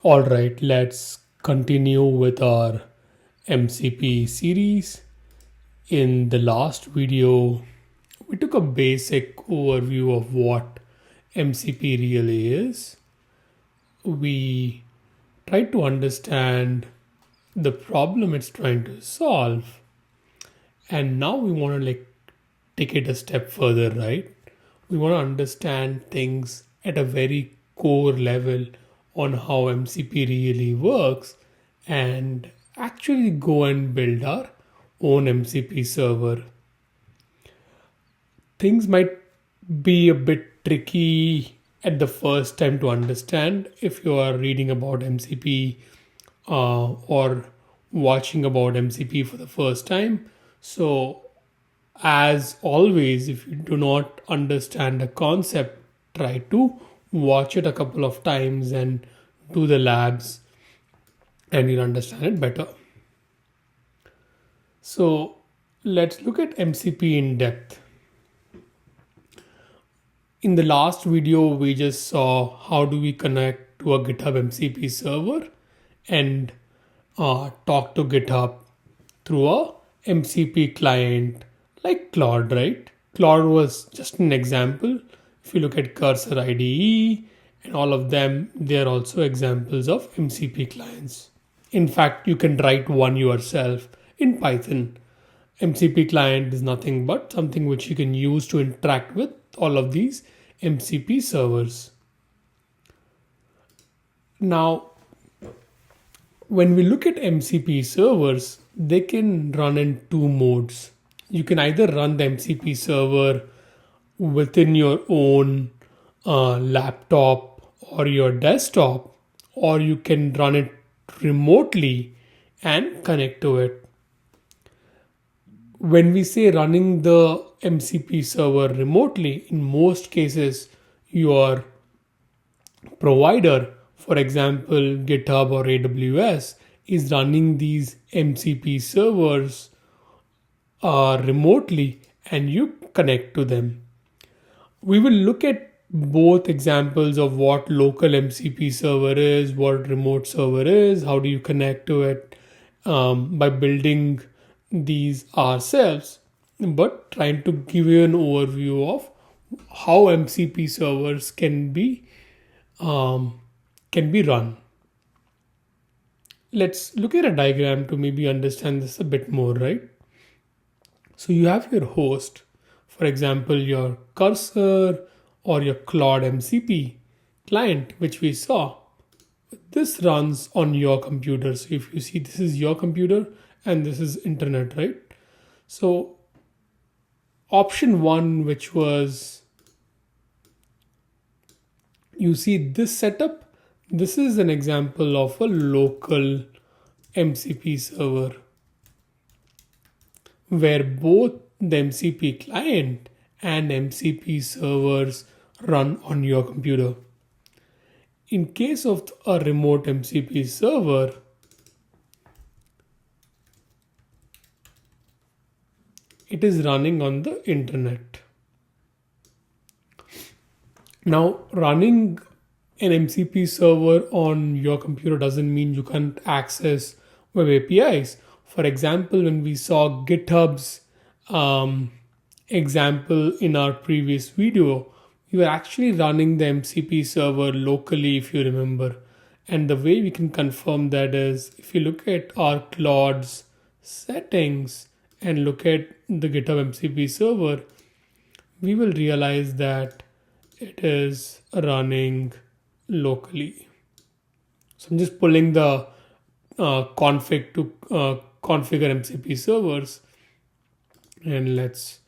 All right, let's continue with our MCP series. In the last video, we took a basic overview of what MCP really is. We tried to understand the problem it's trying to solve, and now we want to take it a step further, right? We want to understand things at a very core level on how MCP really works and actually go and build our own MCP server. Things might be a bit tricky at the first time to understand if you are reading about MCP or watching about MCP for the first time. So, as always, if you do not understand a concept, try to watch it a couple of times and do the labs, and you'll understand it better. So, let's look at MCP in depth. In the last video, we just saw how do we connect to a GitHub MCP server and talk to GitHub through a MCP client like Claude, right? Claude was just an example. If you look at Cursor IDE and all of them, they are also examples of MCP clients. In fact, you can write one yourself in Python. MCP client is nothing but something which you can use to interact with all of these MCP servers. Now, when we look at MCP servers, they can run in two modes. You can either run the MCP server within your own laptop or your desktop, or you can run it remotely and connect to it. When we say running the MCP server remotely, in most cases, your provider, for example, GitHub or AWS, is running these MCP servers remotely and you connect to them. We will look at both examples of what local MCP server is, what remote server is, how do you connect to it by building these ourselves, but trying to give you an overview of how MCP servers can be run. Let's look at a diagram to maybe understand this a bit more, right? So you have your host, for example, your Cursor or your Claude MCP client, which we saw. This runs on your computer. So if you see, this is your computer and this is internet, right? So option one, which was, you see this setup, this is an example of a local MCP server where both the MCP client and MCP servers run on your computer. In case of a remote MCP server, it is running on the internet. Now, running an MCP server on your computer doesn't mean you can't access web APIs. For example, when we saw GitHub's example in our previous video, we were actually running the MCP server locally, if you remember. And the way we can confirm that is if you look at our Claude's settings and look at the GitHub MCP server, we will realize that it is running locally. So I'm just pulling the config to configure MCP servers, and let's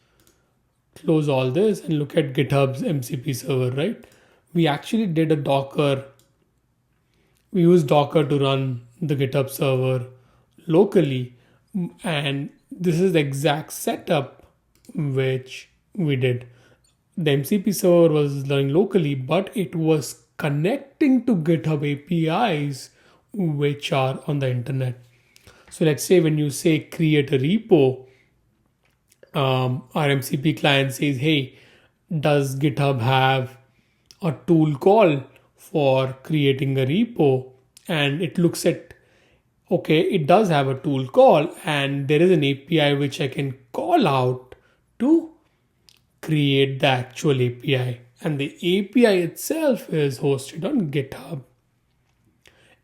close all this and look at GitHub's MCP server, right? We actually did a Docker. We used Docker to run the GitHub server locally, and this is the exact setup which we did. The MCP server was running locally, but it was connecting to GitHub APIs which are on the internet. So let's say when you say create a repo, our MCP client says, hey, does GitHub have a tool call for creating a repo? and it looks at, okay, it does have a tool call and there is an API which I can call out to create the actual API. And the API itself is hosted on GitHub.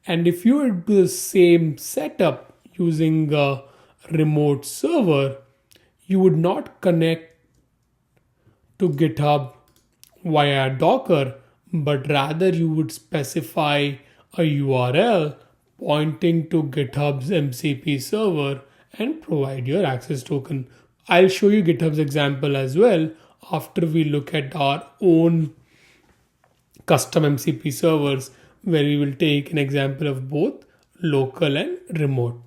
And if you were to do the same setup using a remote server, you would not connect to GitHub via Docker, but rather you would specify a URL pointing to GitHub's MCP server and provide your access token. I'll show you GitHub's example as well after we look at our own custom MCP servers, where we will take an example of both local and remote.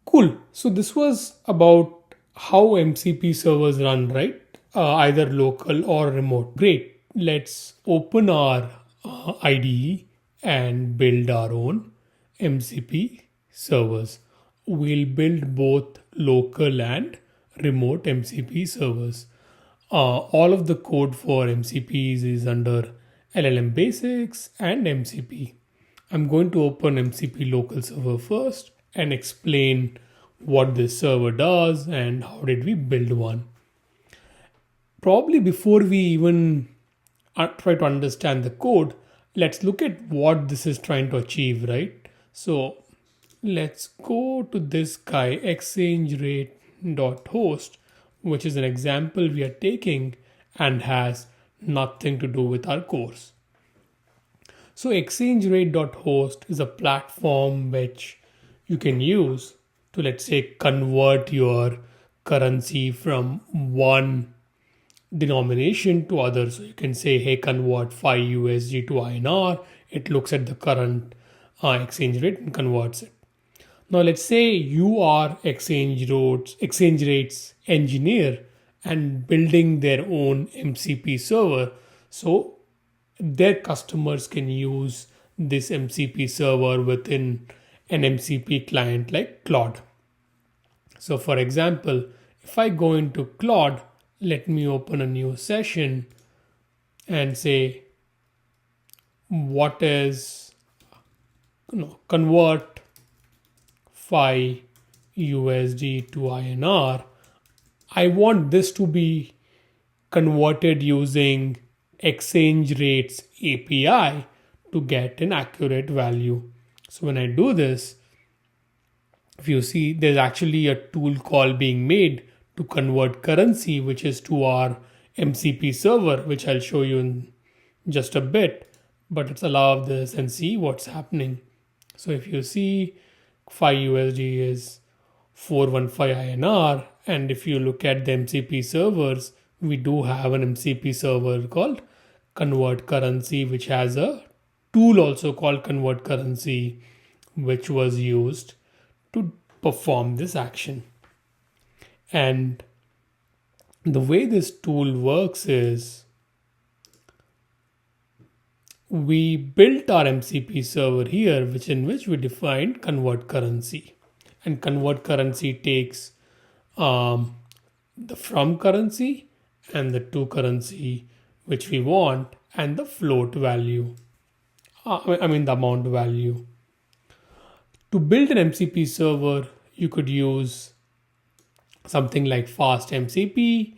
Cool. So this was about how MCP servers run, right? Either local or remote. Great. Let's open our IDE and build our own MCP servers. We'll build both local and remote MCP servers. All of the code for MCPs is under LLM Basics and MCP. I'm going to open MCP local server first and explain what this server does and how did we build one. Probably before we even try to understand the code, let's look at what this is trying to achieve, right? So let's go to this guy, exchange rate.host, which is an example we are taking and has nothing to do with our course. So exchange rate.host is a platform which you can use to, let's say, convert your currency from one denomination to other. So you can say, hey, convert 5 USD to INR. It looks at the current exchange rate and converts it. Now let's say you are exchange rates engineer and building their own MCP server. So their customers can use this MCP server within an MCP client like Claude. So for example, if I go into Claude, let me open a new session and say, what is, convert 5 USD to INR. I want this to be converted using exchange rates API to get an accurate value. So when I do this, if you see, there's actually a tool call being made to convert currency, which is to our MCP server, which I'll show you in just a bit. But let's allow this and see what's happening. So if you see 5 USD is 415 INR, and if you look at the MCP servers, we do have an MCP server called Convert Currency, which has a tool also called Convert Currency, which was used to perform this action. And the way this tool works is, we built our MCP server here, in which we defined convert currency. And convert currency takes the from currency and the to currency which we want and the float value. The amount value. To build an MCP server, you could use something like fast MCP,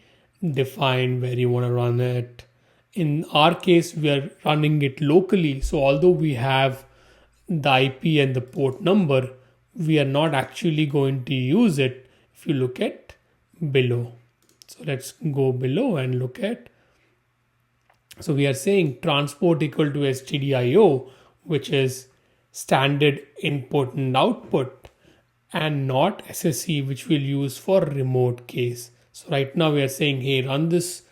define where you want to run it. In our case, we are running it locally. So although we have the IP and the port number, we are not actually going to use it if you look at below. So let's go below and look at. So we are saying transport equal to stdio, which is standard input and output, and not SSE, which we'll use for remote case. So right now we are saying, hey, run this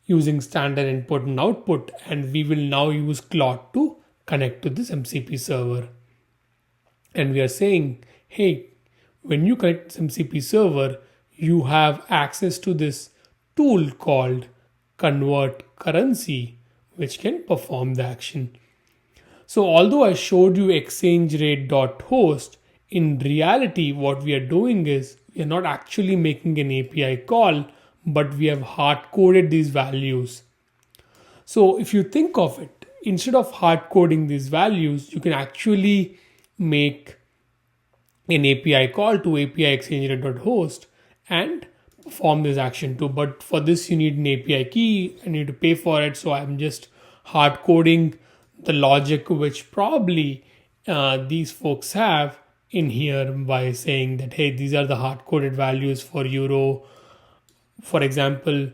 using standard input and output, and we will now use Claude to connect to this MCP server. And we are saying, hey, when you connect this MCP server, you have access to this tool called Convert Currency, which can perform the action. So although I showed you exchange rate.host, in reality, what we are doing is we are not actually making an API call, but we have hard coded these values. So if you think of it, instead of hard coding these values, you can actually make an API call to API exchange.host and perform this action too. But for this, you need an API key and you need to pay for it. So I'm just hard coding the logic, which probably these folks have in here by saying that, hey, these are the hard coded values for euro. For example,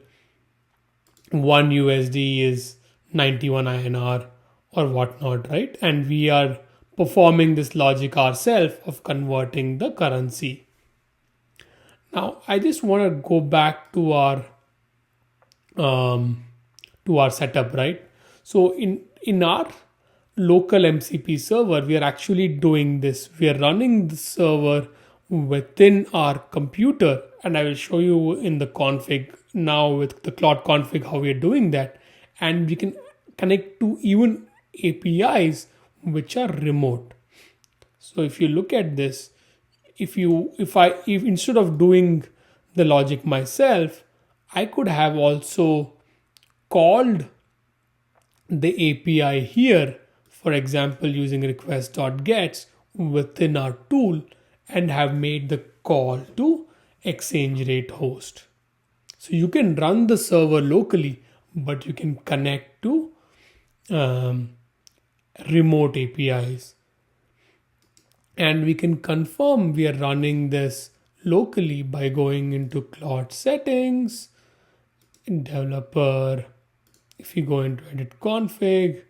1 USD is 91 INR or whatnot, right? And we are performing this logic ourselves of converting the currency. Now, I just want to go back to our setup, right? So in our local MCP server, we are actually doing this. We are running the server within our computer, and I will show you in the config now with the Claude config how we are doing that. And we can connect to even APIs which are remote. So if you look at this, if instead of doing the logic myself, I could have also called the API here, for example, using request.gets within our tool and have made the call to exchange rate host. So you can run the server locally, but you can connect to remote APIs. And we can confirm we are running this locally by going into Claude settings, developer. If you go into edit config,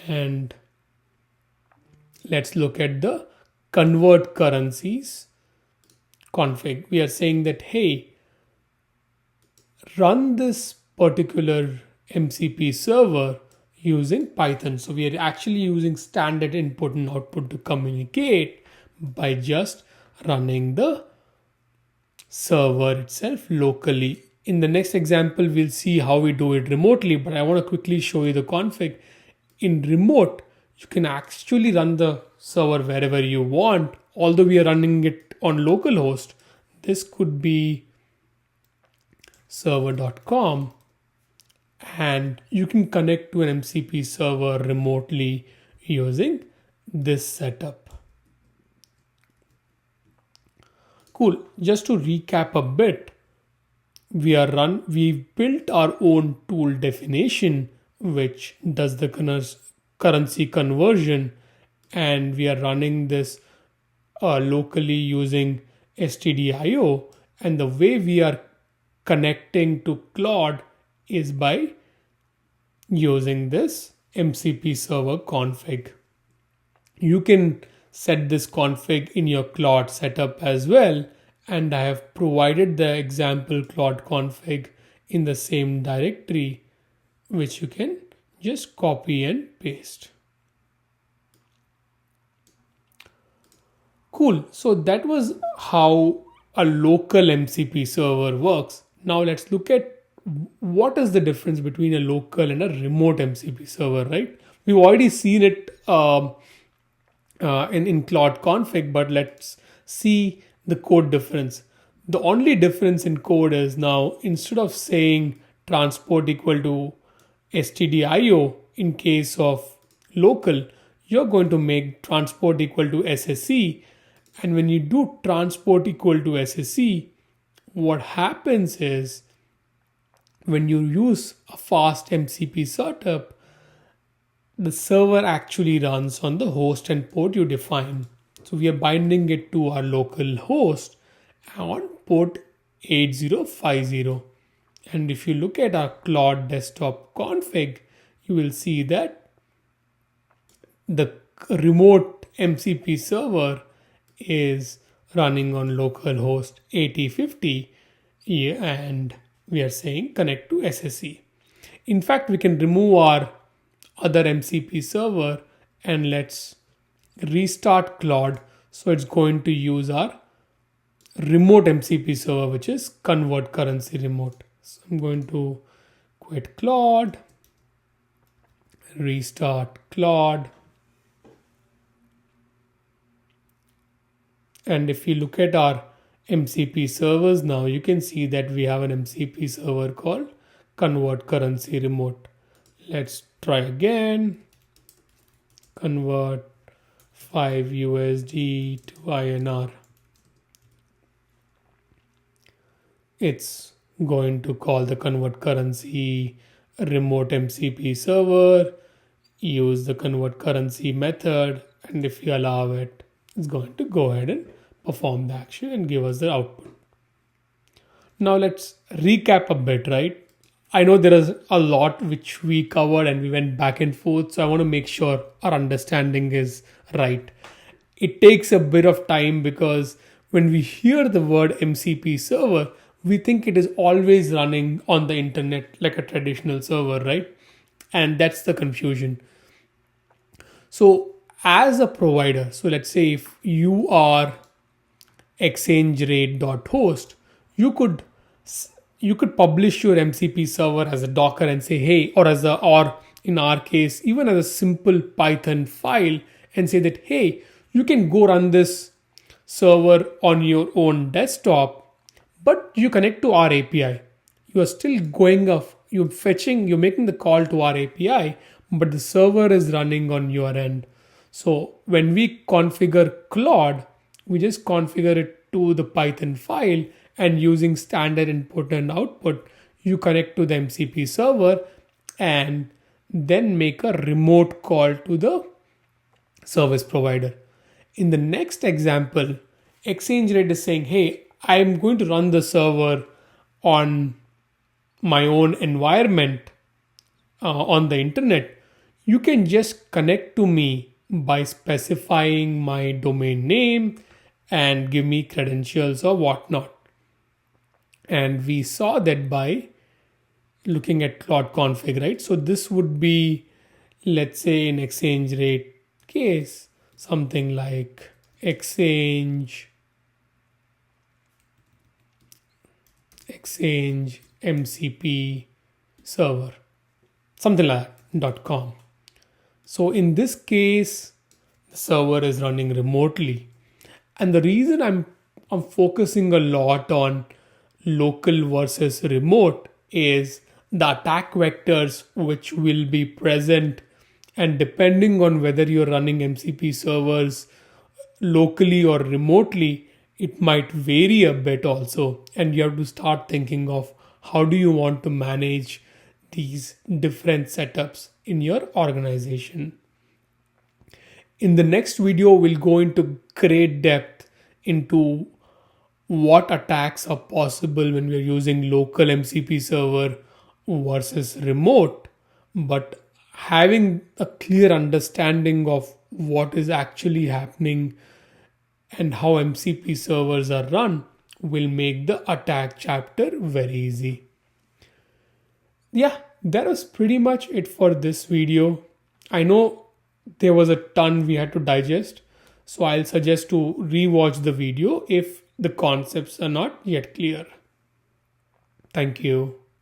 and let's look at the convert currencies config. We are saying that, hey, run this particular MCP server using Python. So we are actually using standard input and output to communicate by just running the server itself locally. In the next example, we'll see how we do it remotely, but I want to quickly show you the config. In remote, you can actually run the server wherever you want, although we are running it on localhost. This could be server.com, and you can connect to an MCP server remotely using this setup. Cool. Just to recap a bit, we've built our own tool definition which does the currency conversion, and we are running this locally using stdio, and the way we are connecting to Claude is by using this MCP server config. You can set this config in your Claude setup as well, and I have provided the example Claude config in the same directory, which you can just copy and paste. Cool. So that was how a local MCP server works. Now let's look at what is the difference between a local and a remote MCP server, right? We've already seen it in Claude config, but let's see the code difference. The only difference in code is now instead of saying transport equal to stdio in case of local, you're going to make transport equal to SSE. And when you do transport equal to SSE, what happens is when you use a fast MCP setup, the server actually runs on the host and port you define. So we are binding it to our local host on port 8050. And if you look at our Claude desktop config, you will see that the remote MCP server is running on localhost 8050, and we are saying connect to SSE. In fact, we can remove our other MCP server and let's restart Claude. So it's going to use our remote MCP server, which is convert currency remote. So I'm going to quit Claude, restart Claude. And if you look at our MCP servers now, you can see that we have an MCP server called convert currency remote. Let's try again. Convert 5 USD to INR. It's going to call the convert currency remote MCP server, use the convert currency method, and if you allow it, it's going to go ahead and perform the action and give us the output. Now let's recap a bit, right? I know there is a lot which we covered and we went back and forth, so I want to make sure our understanding is right. It takes a bit of time because when we hear the word MCP server, we think it is always running on the internet like a traditional server, right? And that's the confusion. So, as a provider, so let's say if you are exchangerate.host, you could publish your MCP server as a Docker and say, hey, or in our case, even as a simple Python file and say that, hey, you can go run this server on your own desktop, but you connect to our API. You are still you're making the call to our API, but the server is running on your end. So when we configure Claude, we just configure it to the Python file, and using standard input and output, you connect to the MCP server and then make a remote call to the service provider. In the next example, ExchangeRate is saying, hey, I'm going to run the server on my own environment on the internet. You can just connect to me by specifying my domain name and give me credentials or whatnot. And we saw that by looking at Claude config, right? So this would be, let's say in ExchangeRate case, something like Exchange MCP server, something like .com. So in this case, the server is running remotely. And the reason I'm focusing a lot on local versus remote is the attack vectors which will be present, and depending on whether you're running MCP servers locally or remotely, it might vary a bit also, and you have to start thinking of how do you want to manage these different setups in your organization. In the next video, we'll go into great depth into what attacks are possible when we're using local MCP server versus remote, but having a clear understanding of what is actually happening and how MCP servers are run will make the attack chapter very easy. Yeah, that was pretty much it for this video. I know there was a ton we had to digest, so I'll suggest to rewatch the video if the concepts are not yet clear. Thank you.